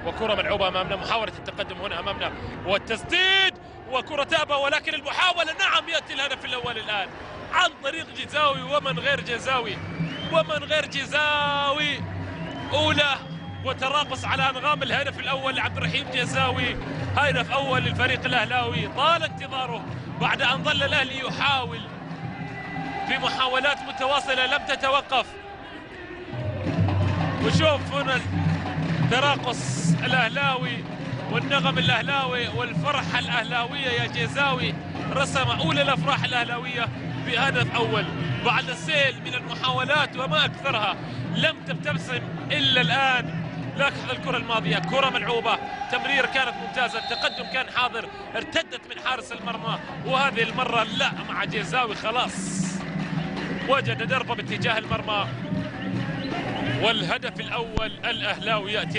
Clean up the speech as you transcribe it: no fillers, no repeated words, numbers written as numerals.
وكرة ملعوبة أمامنا، محاولة التقدم هنا أمامنا والتسديد وكرة تابة، ولكن المحاولة نعم يأتي الهدف الأول الآن عن طريق جزاوي ومن غير جزاوي أولى وتراقص على أنغام الهدف الأول لعبد الرحيم جزاوي. هدف أول للفريق الأهلاوي طال انتظاره بعد أن ظل الأهلي يحاول بمحاولات متواصلة لم تتوقف. وشوف هنا تراقص الأهلاوي والنغم الأهلاوي والفرحة الأهلاوية يا جزاوي. رسم أولى الأفراح الأهلاوية بهدف أول بعد سيل من المحاولات وما أكثرها، لم تبتسم إلا الآن. لاحظ الكرة الماضية، كرة ملعوبة، تمرير كانت ممتازة، التقدم كان حاضر، ارتدت من حارس المرمى، وهذه المرة لا مع جزاوي خلاص وجد دربه باتجاه المرمى. والهدف الأول الأهلاوي يأتي